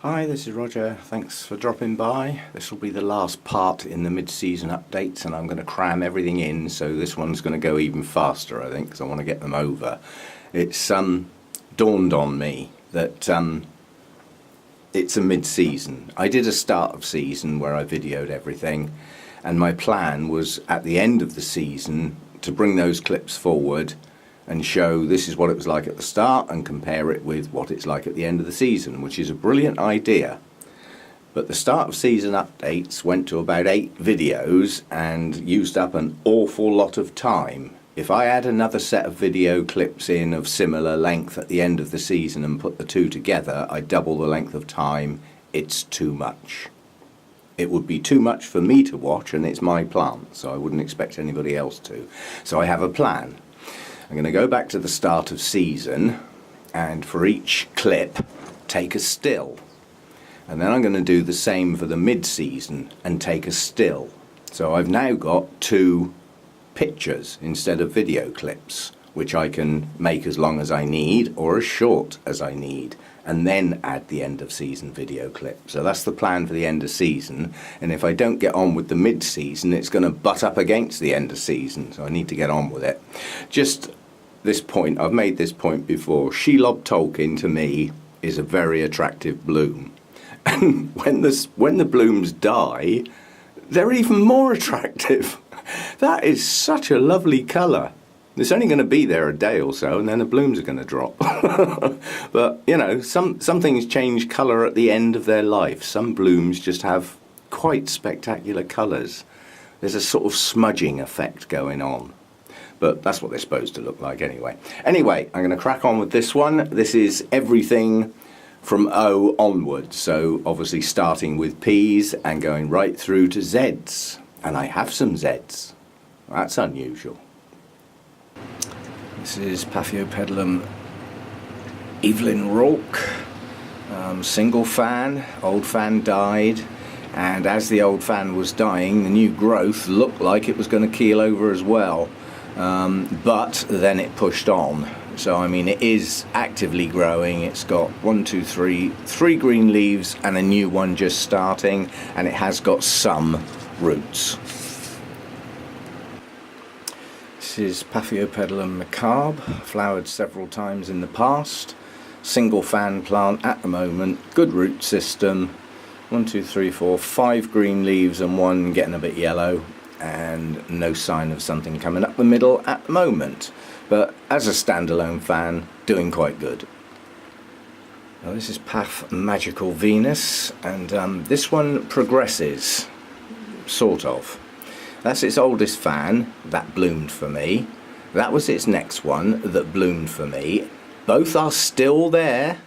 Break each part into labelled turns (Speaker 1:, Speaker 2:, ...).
Speaker 1: Hi, this is Roger. Thanks for dropping by. This will be the last part in the mid-season updates, and I'm going to cram everything in, so this one's going to go even faster, I think, because I want to get them over. It's dawned on me that it's a mid-season. I did a start of season where I videoed everything, and my plan was at the end of the season to bring those clips forward and show this is what it was like at the start and compare it with what it's like at the end of the season, which is a brilliant idea. But the start of season updates went to about 8 videos and used up an awful lot of time. If I add another set of video clips in of similar length at the end of the season and put the two together, I double the length of time. It's too much. It would be too much for me to watch, and it's my plant, so I wouldn't expect anybody else to. So I have a plan. I'm going to go back to the start of season, and for each clip take a still, and then I'm going to do the same for the mid-season and take a still. So I've now got 2 pictures instead of video clips, which I can make as long as I need or as short as I need, and then add the end of season video clip. So that's the plan for the end of season, and if I don't get on with the mid-season, it's going to butt up against the end of season, so I need to get on with it. Just this point, I've made this point before, Shelob Tolkien to me is a very attractive bloom, and when the blooms die, they're even more attractive. That is such a lovely colour. It's only going to be there a day or so, and then the blooms are going to drop. But you know, some things change colour at the end of their life. Some blooms just have quite spectacular colours. There's a sort of smudging effect going on. But that's what they're supposed to look like anyway. Anyway, I'm going to crack on with this one. This is everything from O onwards. So obviously starting with P's and going right through to Z's. And I have some Z's. That's unusual. This is Paphiopedilum Evelyn Rourke. Single fan. Old fan died. And as the old fan was dying, the new growth looked like it was going to keel over as well. But then it pushed on. So I mean, it is actively growing. It's got 3 green leaves and a new one just starting, and it has got some roots. This is Paphiopedilum macabre, flowered several times in the past. Single fan plant at the moment, good root system. 5 green leaves and one getting a bit yellow, and no sign of something coming up the middle at the moment, but as a standalone fan, doing quite good. Now this is Paph Magical Venus, and this one progresses, sort of. That's its oldest fan, that bloomed for me. That was its next one that bloomed for me. Both are still there,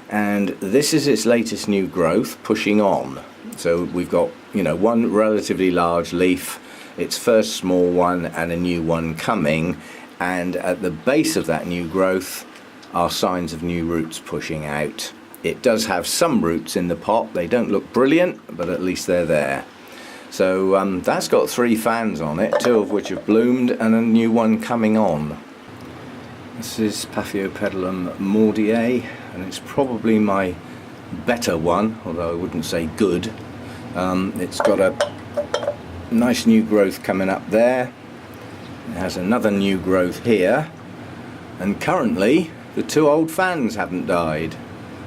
Speaker 1: and this is its latest new growth pushing on. So we've got, you know, one relatively large leaf, its first small one, and a new one coming, and at the base of that new growth are signs of new roots pushing out. It does have some roots in the pot. They don't look brilliant, but at least they're there. So that's got 3 fans on it, 2 of which have bloomed and a new one coming on. This is Paphiopedilum Mordier, and it's probably my better one, although I wouldn't say good. It's got a nice new growth coming up there. It has another new growth here, and currently the 2 old fans haven't died,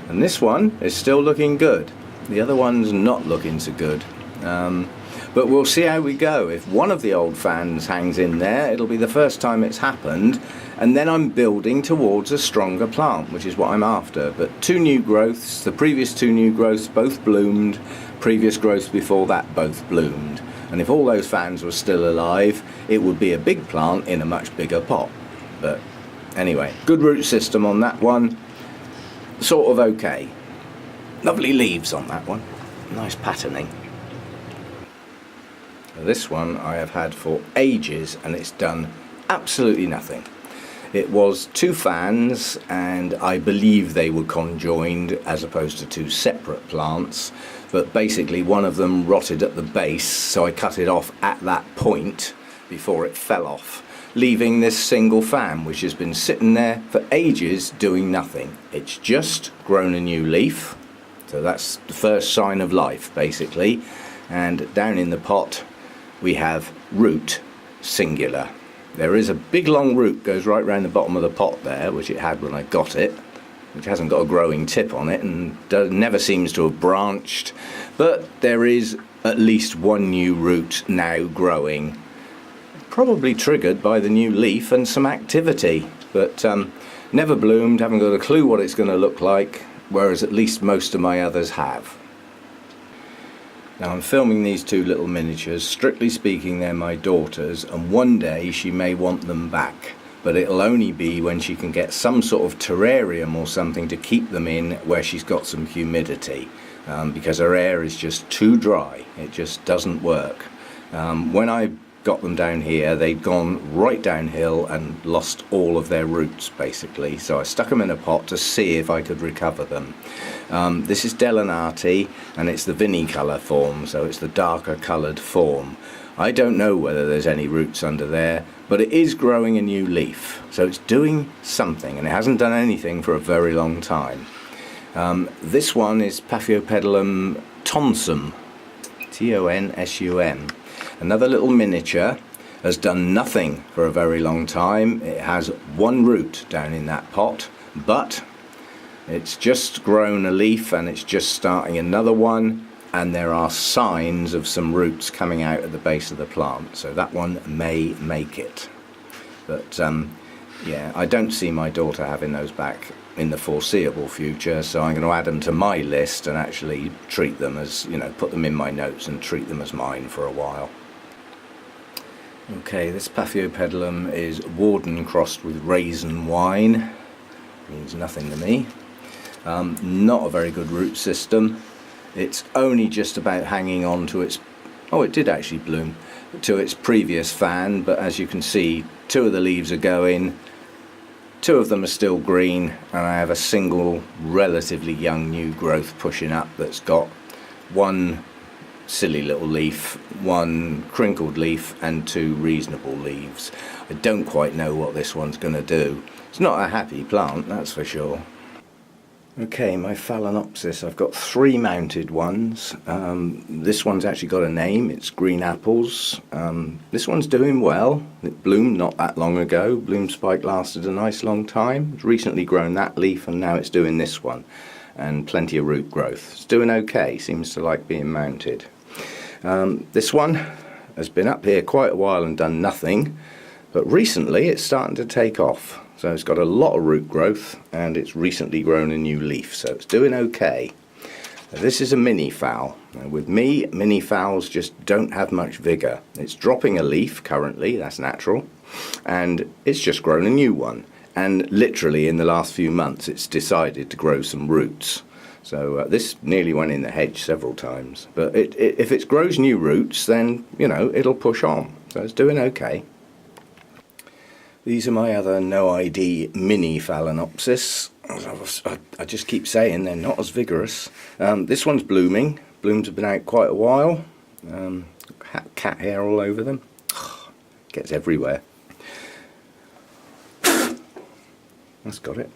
Speaker 1: and this one is still looking good. The other one's not looking so good, but we'll see how we go. If one of the old fans hangs in there, it'll be the first time it's happened, and then I'm building towards a stronger plant, which is what I'm after. But 2 new growths, the previous 2 new growths both bloomed, previous growths before that both bloomed, and if all those fans were still alive, it would be a big plant in a much bigger pot. But anyway, good root system on that one, sort of okay. Lovely leaves on that one, nice patterning. This one I have had for ages, and it's done absolutely nothing. It was 2 fans, and I believe they were conjoined as opposed to 2 separate plants, but basically one of them rotted at the base, so I cut it off at that point before it fell off, leaving this single fan which has been sitting there for ages doing nothing. It's just grown a new leaf, So that's the first sign of life, basically. And down in the pot we have root, singular. There is a big long root goes right round the bottom of the pot there, which it had when I got it, which hasn't got a growing tip on it and never seems to have branched, but there is at least one new root now growing, probably triggered by the new leaf and some activity, but never bloomed, haven't got a clue what it's going to look like, whereas at least most of my others have. Now I'm filming these two little miniatures. Strictly speaking, they're my daughter's, and one day she may want them back, but it'll only be when she can get some sort of terrarium or something to keep them in where she's got some humidity, because her air is just too dry. It just doesn't work. When I got them down here, they'd gone right downhill and lost all of their roots, basically, so I stuck them in a pot to see if I could recover them. This is Delinati, and it's the vinicolor form, so it's the darker coloured form. I don't know whether there's any roots under there, but it is growing a new leaf, so it's doing something, and it hasn't done anything for a very long time. This one is Paphiopedilum tonsum, T-O-N-S-U-M. Another little miniature, has done nothing for a very long time. It has one root down in that pot, but it's just grown a leaf and it's just starting another one, and there are signs of some roots coming out at the base of the plant, so that one may make it. But yeah, I don't see my daughter having those back in the foreseeable future, so I'm going to add them to my list and actually treat them as, you know, put them in my notes and treat them as mine for a while. Okay, this Paphiopedilum is Warden crossed with raisin wine. Means nothing to me. Not a very good root system. It's only just about hanging on to its, oh, it did actually bloom, to its previous fan, but as you can see, two of the leaves are going, two of them are still green, and I have a single relatively young new growth pushing up that's got one silly little leaf, one crinkled leaf, and two reasonable leaves. I don't quite know what this one's going to do. It's not a happy plant, that's for sure. Okay, my Phalaenopsis, I've got three mounted ones. This one's actually got a name, it's Green Apples. This one's doing well. It bloomed not that long ago. Bloom spike lasted a nice long time. It's recently grown that leaf and now it's doing this one. And plenty of root growth. It's doing okay, seems to like being mounted. This one has been up here quite a while and done nothing, but recently it's starting to take off. So it's got a lot of root growth and it's recently grown a new leaf, so it's doing okay. Now, this is a mini fowl. Now, with me, mini fowls just don't have much vigour. It's dropping a leaf currently, that's natural, and it's just grown a new one. And literally in the last few months it's decided to grow some roots. So this nearly went in the hedge several times. But if it grows new roots, then, you know, it'll push on. So it's doing okay. These are my other no ID mini Phalaenopsis. I just keep saying they're not as vigorous. This one's blooming. Blooms have been out quite a while. Cat hair all over them. Gets everywhere. That's got it.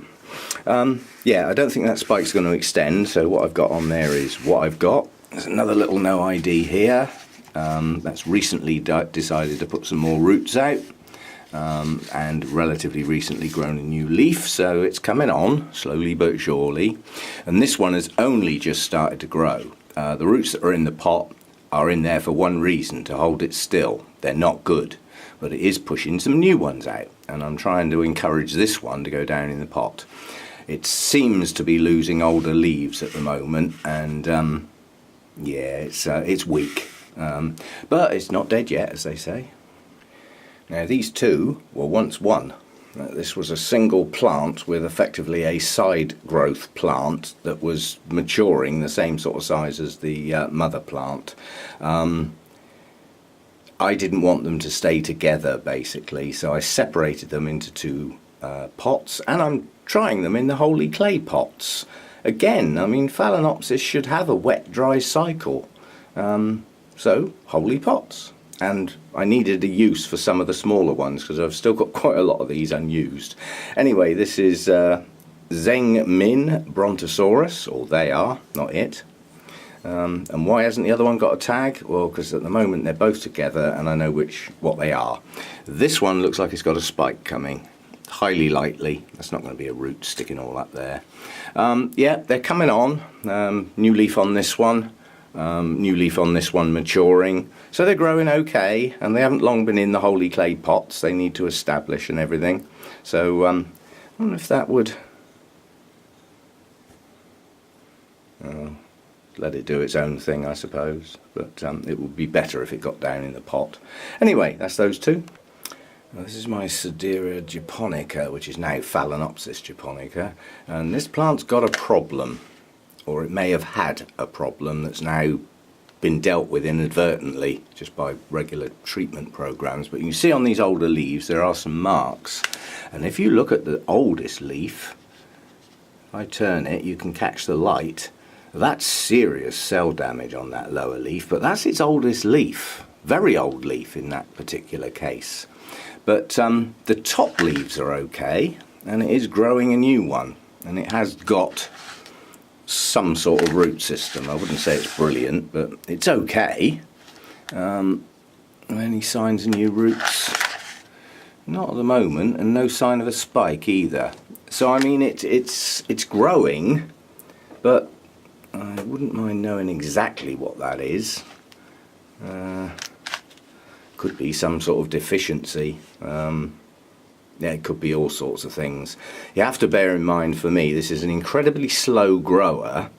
Speaker 1: Yeah, I don't think that spike's going to extend, so what I've got on there is what I've got. There's another little no ID here. That's recently decided to put some more roots out, and relatively recently grown a new leaf, so it's coming on, slowly but surely. And this one has only just started to grow. The roots that are in the pot are in there for one reason, to hold it still. They're not good, but it is pushing some new ones out. And I'm trying to encourage this one to go down in the pot. It seems to be losing older leaves at the moment, and yeah, it's weak, but it's not dead yet, as they say. Now these two were once one. This was a single plant with effectively a side growth plant that was maturing the same sort of size as the mother plant. I didn't want them to stay together, basically, so I separated them into two pots, and I'm trying them in the holy clay pots. Again, I mean, Phalaenopsis should have a wet-dry cycle, so holy pots. And I needed a use for some of the smaller ones, because I've still got quite a lot of these unused. Anyway, this is Zeng Min Brontosaurus, or they are, not it. And why hasn't the other one got a tag? Well, because at the moment they're both together and I know what they are. This one looks like it's got a spike coming. Highly likely. That's not going to be a root sticking all up there. Yeah, they're coming on. New leaf on this one. New leaf on this one maturing. So they're growing okay, and they haven't long been in the holy clay pots. They need to establish and everything. So I wonder if that would... let it do its own thing, I suppose, but it would be better if it got down in the pot. Anyway, that's those two. Now, this is my Sedera japonica, which is now Phalaenopsis japonica, and this plant's got a problem, or it may have had a problem that's now been dealt with inadvertently just by regular treatment programs. But you can see on these older leaves there are some marks, and if you look at the oldest leaf, if I turn it, you can catch the light. That's serious cell damage on that lower leaf, but that's its oldest leaf. Very old leaf in that particular case. But the top leaves are okay, and it is growing a new one, and it has got some sort of root system. I wouldn't say it's brilliant, but it's okay. Any signs of new roots? Not at the moment, and no sign of a spike either. So I mean, it's growing, but I wouldn't mind knowing exactly what that is. Could be some sort of deficiency. Yeah, it could be all sorts of things. You have to bear in mind, for me, this is an incredibly slow grower.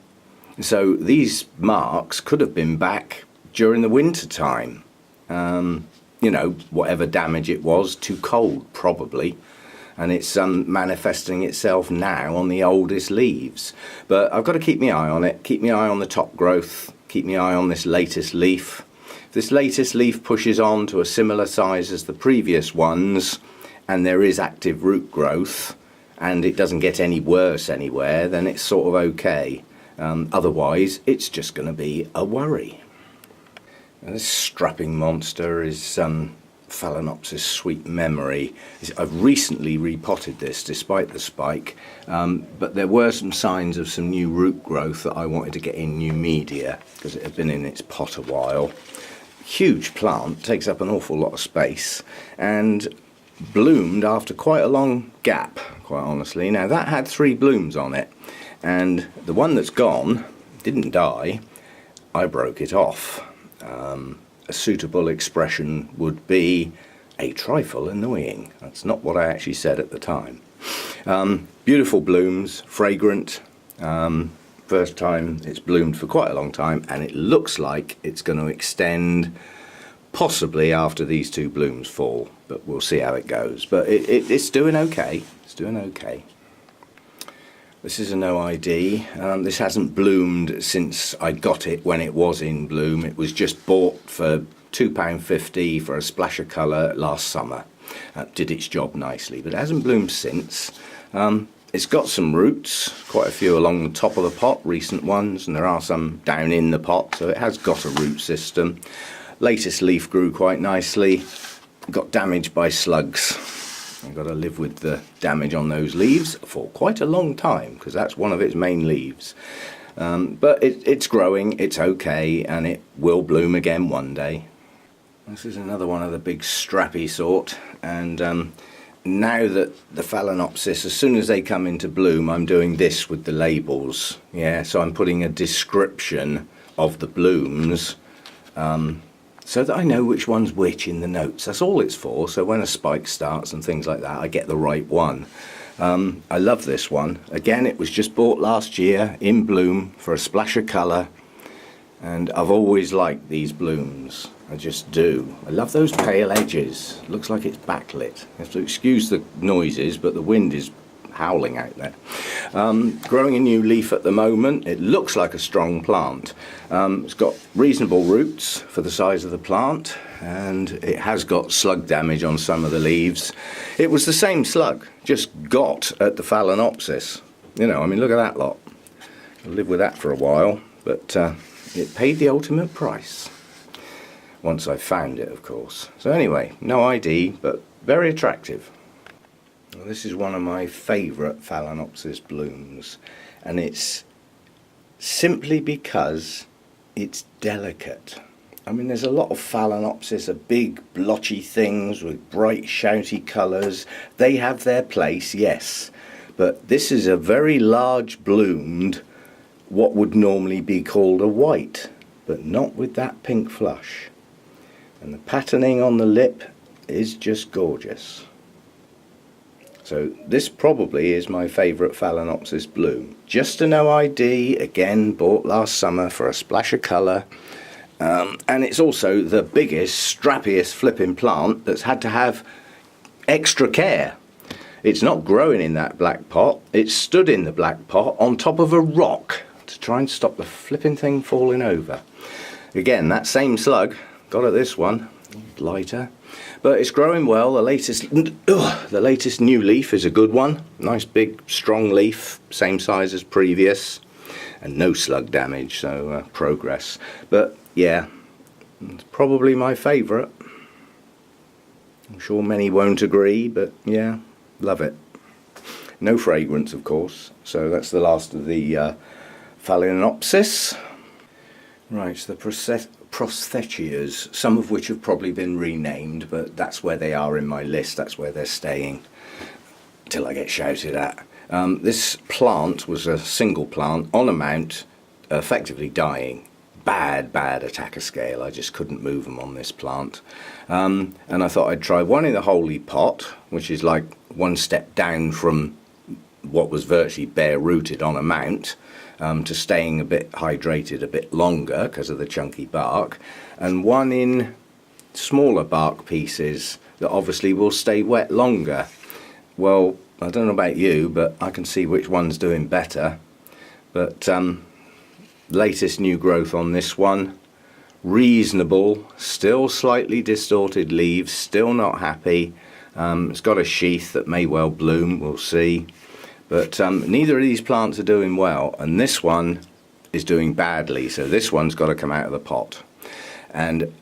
Speaker 1: So these marks could have been back during the winter time. You know, whatever damage it was, too cold probably. And it's manifesting itself now on the oldest leaves. But I've got to keep my eye on it, keep my eye on the top growth, keep my eye on this latest leaf. If this latest leaf pushes on to a similar size as the previous ones, and there is active root growth, and it doesn't get any worse anywhere, then it's sort of okay. Otherwise, it's just going to be a worry. Now, this strapping monster is Phalaenopsis Sweet Memory. I've recently repotted this despite the spike, but there were some signs of some new root growth that I wanted to get in new media because it had been in its pot a while. Huge plant, takes up an awful lot of space, and bloomed after quite a long gap, quite honestly. Now that had 3 blooms on it, and the one that's gone didn't die. I broke it off. A suitable expression would be a trifle annoying. That's not what I actually said at the time. Beautiful blooms, fragrant. First time it's bloomed for quite a long time, and it looks like it's going to extend possibly after these 2 blooms fall, but we'll see how it goes. But it's doing okay. It's doing okay. This is a no ID. This hasn't bloomed since I got it when it was in bloom. It was just bought for £2.50 for a splash of colour last summer. Did its job nicely, but it hasn't bloomed since. It's got some roots, quite a few along the top of the pot, recent ones, and there are some down in the pot, so it has got a root system. Latest leaf grew quite nicely. Got damaged by slugs. I've got to live with the damage on those leaves for quite a long time, because that's one of its main leaves. But it's growing, it's okay, and it will bloom again one day. This is another one of the big strappy sort, and now that the Phalaenopsis, as soon as they come into bloom, I'm doing this with the labels. Yeah, so I'm putting a description of the blooms, so that I know which one's which in the notes. That's all it's for, so when a spike starts and things like that, I get the right one. I love this one. Again, it was just bought last year in bloom for a splash of colour, and I've always liked these blooms. I just do. I love those pale edges. Looks like it's backlit. You have to excuse the noises, but the wind is howling out there. Growing a new leaf at the moment. It looks like a strong plant. It's got reasonable roots for the size of the plant, and it has got slug damage on some of the leaves. It was the same slug, just got at the Phalaenopsis. You know, I mean, look at that lot. I'll live with that for a while, but it paid the ultimate price. Once I found it, of course. So anyway, no ID, but very attractive. Well, this is one of my favourite Phalaenopsis blooms, and it's simply because it's delicate. I mean, there's a lot of Phalaenopsis, are big blotchy things with bright shouty colours. They have their place, yes, but this is a very large bloomed, what would normally be called a white, but not with that pink flush. And the patterning on the lip is just gorgeous. So this probably is my favourite Phalaenopsis bloom. Just a no ID, again bought last summer for a splash of colour. And it's also the biggest, strappiest flipping plant that's had to have extra care. It's not growing in that black pot, it's stood in the black pot on top of a rock to try and stop the flipping thing falling over. Again, that same slug, got at this one, lighter. But it's growing well. The latest new leaf is a good one. Nice big strong leaf, same size as previous, and no slug damage, so progress. But yeah, it's probably my favourite. I'm sure many won't agree, but yeah, love it. No fragrance, of course, so that's the last of the Phalaenopsis. Right, so the Prosthecheas, some of which have probably been renamed, but that's where they are in my list, that's where they're staying till I get shouted at. This plant was a single plant on a mount, effectively dying. Bad attacker scale, I just couldn't move them on this plant. And I thought I'd try one in the holy pot, which is like one step down from what was virtually bare rooted on a mount, to staying a bit hydrated a bit longer because of the chunky bark, and one in smaller bark pieces that obviously will stay wet longer. Well, I don't know about you, but I can see which one's doing better. But latest new growth on this one, reasonable, still slightly distorted leaves, still not happy. It's got a sheath that may well bloom, we'll see. But neither of these plants are doing well, and this one is doing badly, so this one's got to come out of the pot. And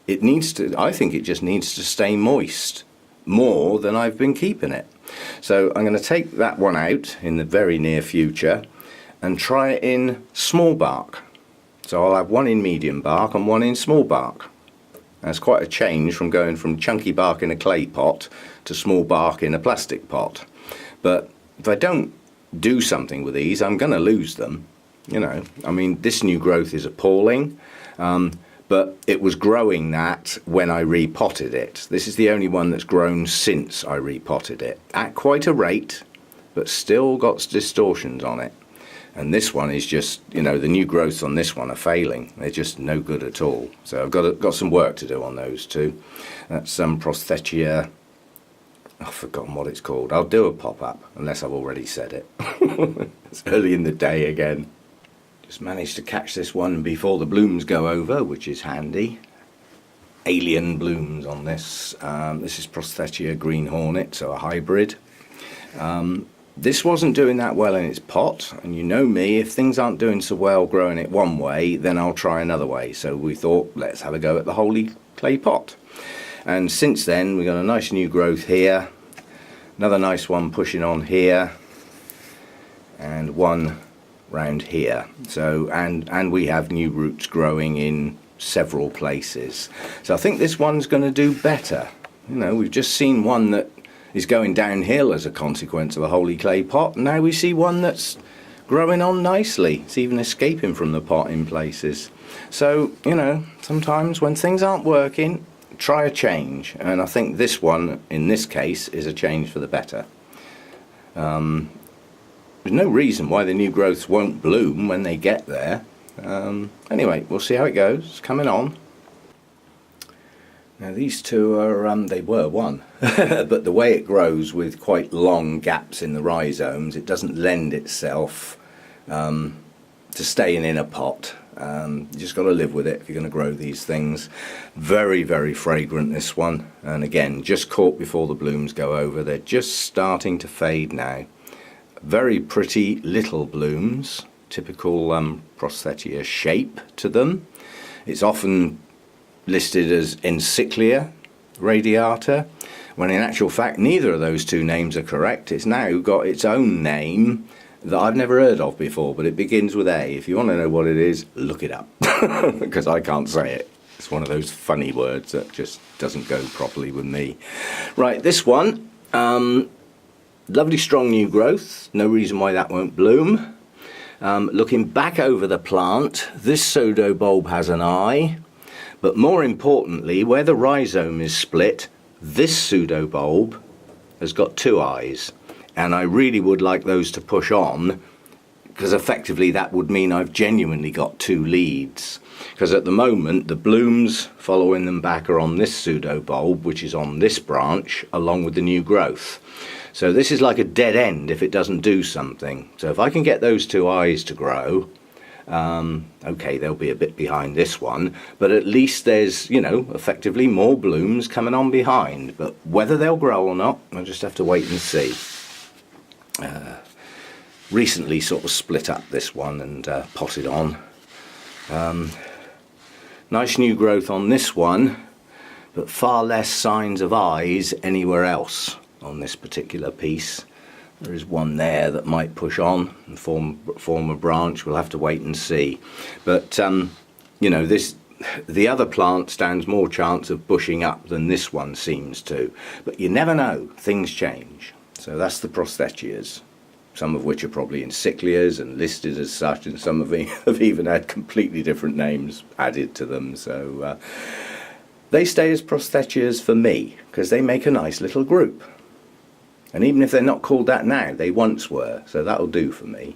Speaker 1: it needs to, I think it just needs to stay moist more than I've been keeping it. So I'm going to take that one out in the very near future and try it in small bark. So I'll have one in medium bark and one in small bark. That's quite a change from going from chunky bark in a clay pot to small bark in a plastic pot. But if I don't do something with these, I'm going to lose them. You know, I mean, this new growth is appalling, but it was growing that when I repotted it. This is the only one that's grown since I repotted it, at quite a rate, but still got distortions on it. And this one is just, you know, the new growths on this one are failing. They're just no good at all. So I've got some work to do on those two. That's some Prosthechea. I've forgotten what it's called. I'll do a pop-up, unless I've already said it. It's early in the day again. Just managed to catch this one before the blooms go over, which is handy. Alien blooms on this. This is Prosthechea Green Hornet, so a hybrid. This wasn't doing that well in its pot, and you know me, if things aren't doing so well growing it one way, then I'll try another way. So we thought, let's have a go at the holy clay pot. And since then we've got a nice new growth here, another nice one pushing on here, and one round here. So and we have new roots growing in several places. So I think this one's going to do better. You know, we've just seen one that is going downhill as a consequence of a holy clay pot, and now we see one that's growing on nicely. It's even escaping from the pot in places. So, you know, sometimes when things aren't working, try a change, and I think this one in this case is a change for the better. There's no reason why the new growths won't bloom when they get there. Anyway, we'll see how it goes. It's coming on. Now these two are, they were one, but the way it grows with quite long gaps in the rhizomes, it doesn't lend itself to staying in a pot. You just got to live with it if you're going to grow these things. Very fragrant, this one, and again just caught before the blooms go over. They're just starting to fade now. Very pretty little blooms, typical Prosthechea shape to them. It's often listed as encyclia, radiata, when in actual fact neither of those two names are correct. It's now got its own name that I've never heard of before, but it begins with A. If you want to know what it is, look it up, because I can't say it. It's one of those funny words that just doesn't go properly with me. Right, this one, lovely strong new growth, no reason why that won't bloom. Looking back over the plant, this pseudobulb has an eye, but more importantly, where the rhizome is split, this pseudobulb has got two eyes, and I really would like those to push on, because effectively that would mean I've genuinely got two leads. Because at the moment the blooms following them back are on this pseudobulb, which is on this branch, along with the new growth. So this is like a dead end if it doesn't do something. So if I can get those two eyes to grow, okay, they'll be a bit behind this one, but at least there's, you know, effectively more blooms coming on behind. But whether they'll grow or not, I'll just have to wait and see. Recently sort of split up this one and potted on. Nice new growth on this one, but far less signs of eyes anywhere else on this particular piece. There is one there that might push on and form a branch. We'll have to wait and see. But you know, the other plant stands more chance of bushing up than this one seems to. But you never know, things change. So that's the Prosthecheas, some of which are probably encyclias and listed as such, and some of them have even had completely different names added to them. So they stay as Prosthecheas for me, because they make a nice little group. And even if they're not called that now, they once were, so that'll do for me.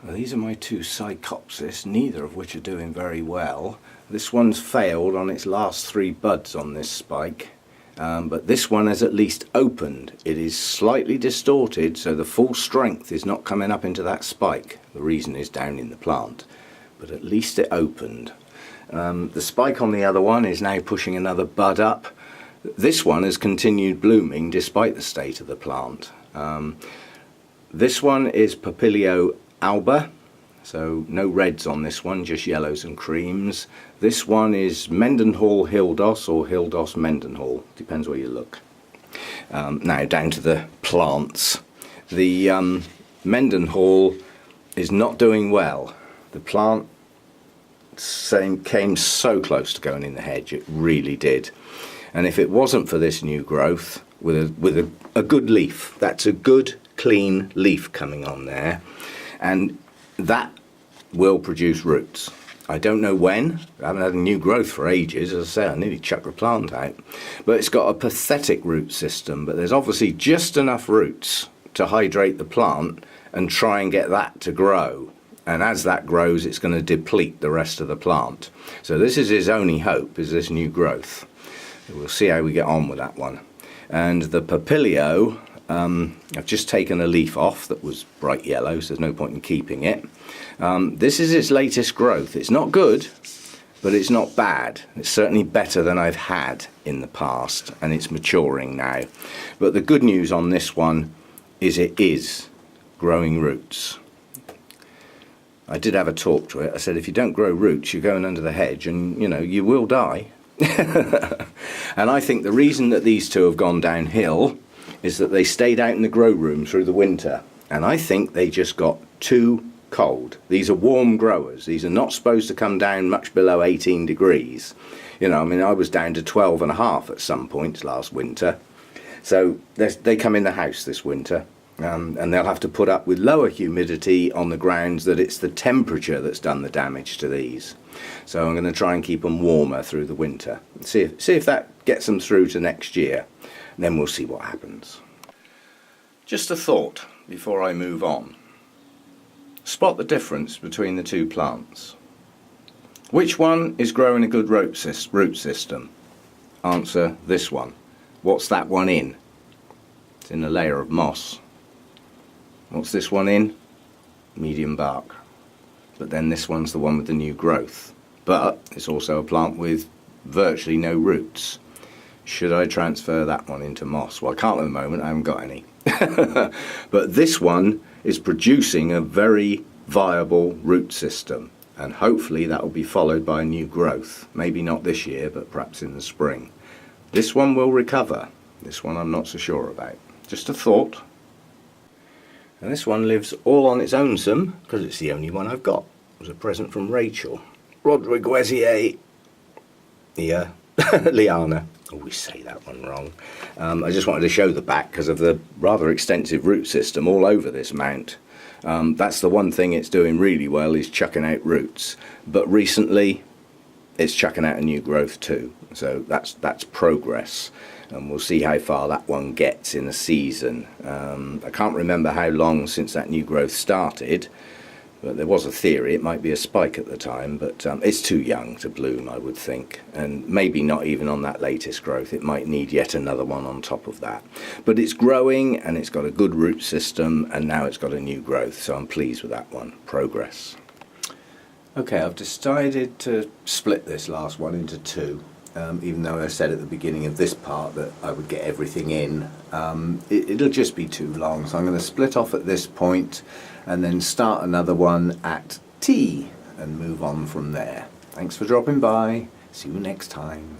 Speaker 1: Well, these are my two Psychopsis, neither of which are doing very well. This one's failed on its last 3 buds on this spike, but this one has at least opened. It is slightly distorted, so the full strength is not coming up into that spike. The reason is down in the plant, but at least it opened. The spike on the other one is now pushing another bud up. This one has continued blooming despite the state of the plant. This one is Paphiopedilum alba, so no reds on this one, just yellows and creams. This one is Mendenhall Hildos, or Hildos Mendenhall, depends where you look. Now down to the plants. The Mendenhall is not doing well. The plant came so close to going in the hedge, it really did. And if it wasn't for this new growth with a good leaf, that's a good clean leaf coming on there, and that will produce roots. I don't know when. I haven't had a new growth for ages. As I say, I nearly chucked the plant out. But it's got a pathetic root system, but there's obviously just enough roots to hydrate the plant and try and get that to grow. And as that grows, it's going to deplete the rest of the plant. So this is his only hope, is this new growth. We'll see how we get on with that one. And the Papilio, I've just taken a leaf off that was bright yellow, so there's no point in keeping it. This is its latest growth. It's not good, but it's not bad. It's certainly better than I've had in the past, and it's maturing now. But the good news on this one is it is growing roots. I did have a talk to it. I said, if you don't grow roots, you're going under the hedge, and you know, you will die. And I think the reason that these two have gone downhill is that they stayed out in the grow room through the winter, and I think they just got too cold. These are warm growers. These are not supposed to come down much below 18 degrees. You know, I mean, I was down to 12.5 at some points last winter. So they come in the house this winter, and they'll have to put up with lower humidity on the grounds that it's the temperature that's done the damage to these. So I'm going to try and keep them warmer through the winter. See if that gets them through to next year. And then we'll see what happens. Just a thought before I move on. Spot the difference between the two plants. Which one is growing a good root system? Answer, this one. What's that one in? It's in a layer of moss. What's this one in? Medium bark. But then this one's the one with the new growth. But it's also a plant with virtually no roots. Should I transfer that one into moss? Well, I can't at the moment, I haven't got any. But this one is producing a very viable root system, and hopefully that will be followed by a new growth. Maybe not this year, but perhaps in the spring. This one will recover. This one I'm not so sure about. Just a thought. And this one lives all on its own some, because it's the only one I've got. It was a present from Rachel. Rodriguezier. Yeah, Liana. Always say that one wrong. I just wanted to show the back because of the rather extensive root system all over this mount. That's the one thing it's doing really well, is chucking out roots. But recently, it's chucking out a new growth too. So that's progress. And we'll see how far that one gets in a season. I can't remember how long since that new growth started, but there was a theory it might be a spike at the time, but it's too young to bloom, I would think, and maybe not even on that latest growth. It might need yet another one on top of that. But it's growing and it's got a good root system, and now it's got a new growth, so I'm pleased with that one. Progress. Okay, I've decided to split this last one into two. Even though I said at the beginning of this part that I would get everything in, it'll just be too long, so I'm going to split off at this point and then start another one at T and move on from there. Thanks for dropping by. See you next time.